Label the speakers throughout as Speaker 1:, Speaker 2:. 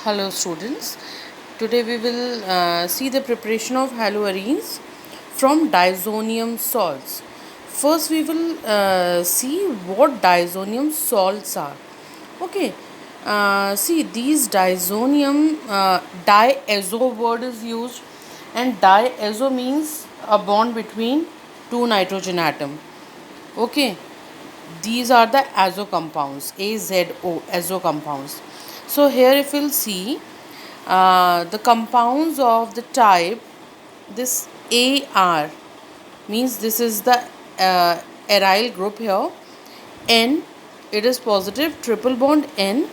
Speaker 1: Hello students. Today we will see the preparation of haloarenes from diazonium salts. First we will see what diazonium salts are. Okay. See these diazonium diazo word is used, and diazo means a bond between two nitrogen atom. Okay, these are the azo compounds, azo compounds. So here if you'll see the compounds of the type, this AR means this is the aryl group here. N, it is positive triple bond N,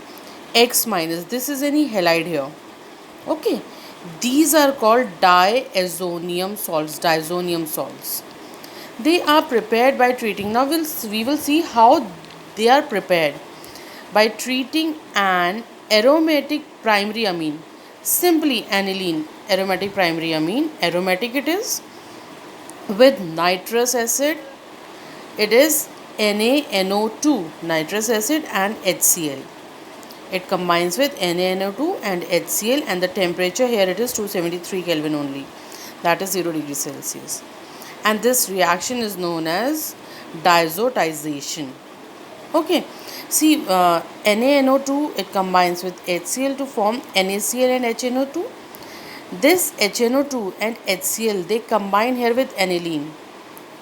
Speaker 1: X minus, this is any halide here. Okay, these are called diazonium salts, diazonium salts. They are prepared by treating. Now we will see how they are prepared by treating an aromatic primary amine. Simply aniline, aromatic primary amine. Aromatic it is with nitrous acid. It is NaNO2, nitrous acid and HCl. It combines with NaNO2 and HCl, and the temperature here it is 273 Kelvin only. That is 0 degree Celsius. And this reaction is known as diazotization. Okay, see NaNO2, it combines with HCl to form NaCl and HNO2. This HNO2 and HCl, they combine here with aniline,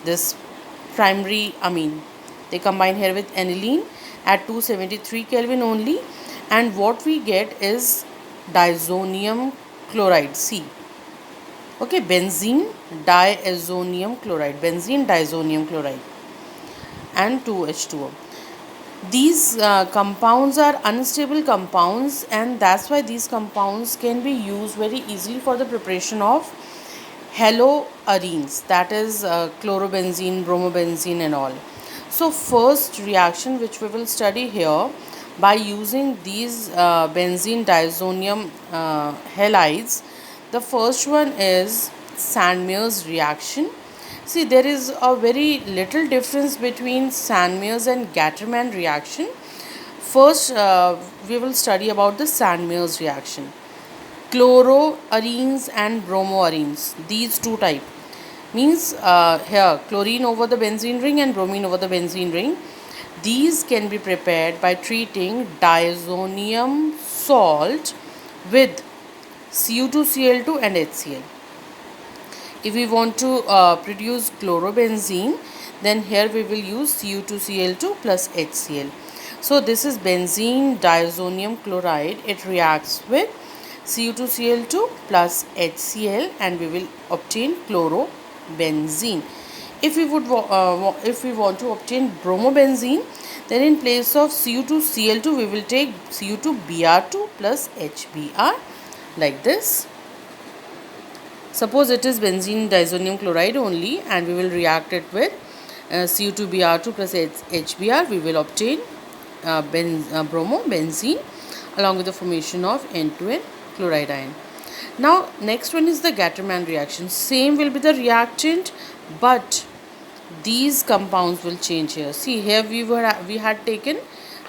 Speaker 1: this primary amine. They combine here with aniline at 273 Kelvin only, and what we get is diazonium chloride, C. Okay, benzene diazonium chloride, benzene diazonium chloride, and 2H2O. These compounds are unstable compounds, and that's why these compounds can be used very easily for the preparation of haloarenes, that is chlorobenzene, bromobenzene and all. So first reaction which we will study here by using these benzene diazonium halides, the first one is Sandmeyer's reaction. See, there is a very little difference between Sandmeyer's and Gattermann reaction. First, we will study about the Sandmeyer's reaction. Chloroarenes and bromoarenes, these two type, means here chlorine over the benzene ring and bromine over the benzene ring. These can be prepared by treating diazonium salt with Cu2Cl2 and HCl. If we want to produce chlorobenzene, then here we will use Cu2Cl2 plus HCl. So this is benzene diazonium chloride. It reacts with Cu2Cl2 plus HCl, and we will obtain chlorobenzene. If we want to obtain bromobenzene, then in place of Cu2Cl2 we will take Cu2Br2 plus HBr, like this. Suppose it is benzene diazonium chloride only, and we will react it with Cu2Br2 plus HBr. We will obtain bromobenzene along with the formation of N2N chloride ion. Now next one is the Gattermann reaction. Same will be the reactant, but these compounds will change here. See, here we had taken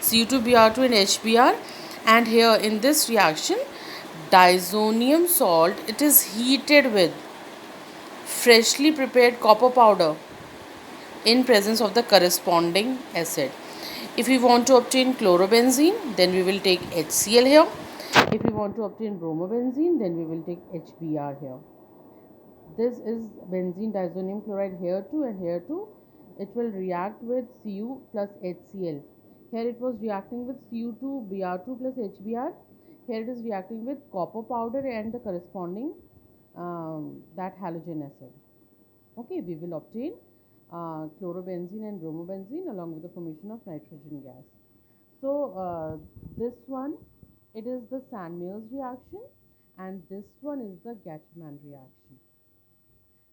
Speaker 1: Cu2Br2 and HBr, and here in this reaction diazonium salt, it is heated with freshly prepared copper powder in presence of the corresponding acid. If we want to obtain chlorobenzene, then we will take HCl here. If we want to obtain bromobenzene, then we will take HBr here. This is benzene diazonium chloride here too, and here too. It will react with Cu plus HCl. Here it was reacting with Cu2Br2 plus HBr. Here it is reacting with copper powder and the corresponding that halogen acid. Okay, we will obtain chlorobenzene and bromobenzene along with the formation of nitrogen gas. So this one, it is the Sandmeyer's reaction, and this one is the Gattermann reaction.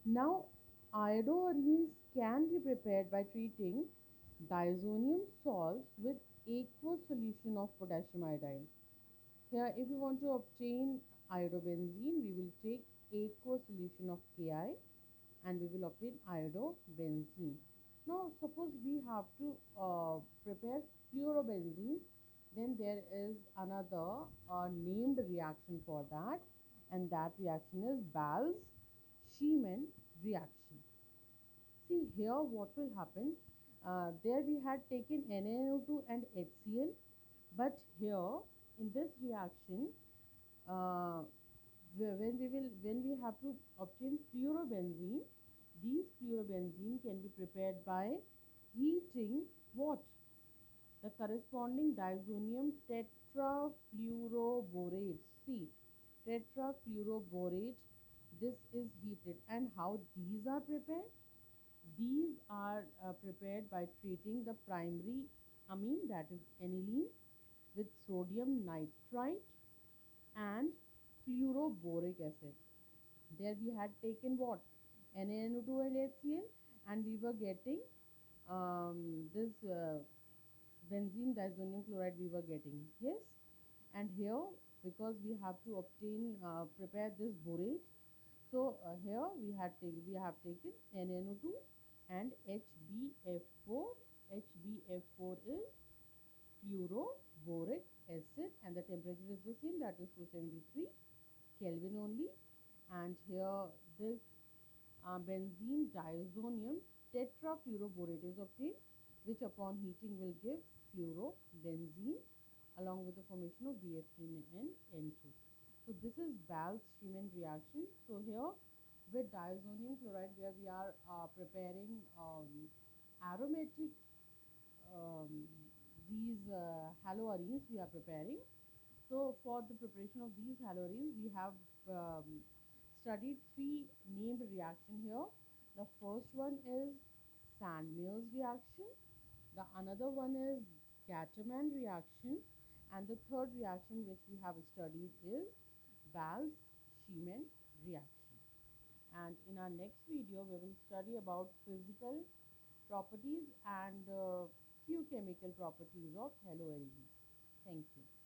Speaker 1: Now, iodoarenes can be prepared by treating diazonium salts with aqueous solution of potassium iodide. Here, if we want to obtain iodobenzene, we will take aqueous solution of Ki, and we will obtain iodobenzene. Now, suppose we have to prepare fluorobenzene, Then there is another named reaction for that, and that reaction is Bals-Schiemann reaction. See here what will happen. There we had taken NaNO2 and HCl, but here in this reaction, uh, when we have to obtain fluorobenzene, these fluorobenzene can be prepared by heating what? The corresponding diazonium tetrafluoroborate. See, tetrafluoroborate, this is heated. And how these are prepared? These are prepared by treating the primary amine, that is aniline, with sodium nitrite and fluoroboric acid. There we had taken what? NaNO2 and HCl, and we were getting this benzene diazonium chloride we were getting. Yes, and here because we have to obtain prepare this borate, so here we have taken NaNO2 and HbF4. HbF4 is fluoroboric acid, and the temperature is the same, that is 273 Kelvin only. And here this benzene diazonium tetrafluoroborate is obtained, which upon heating will give fluorobenzene along with the formation of BF3 and N2. So this is Bals-Schiemann reaction. So here with diazonium chloride, where we are preparing aromatic um, these haloarenes we are preparing. So for the preparation of these haloarenes, we have studied three named reaction here. The first one is Sandmeier's reaction. The another one is Gattermann reaction, and the third reaction which we have studied is Bals-Schiemann reaction. And in our next video, we will study about physical properties and few chemical properties of haloarenes. Thank you.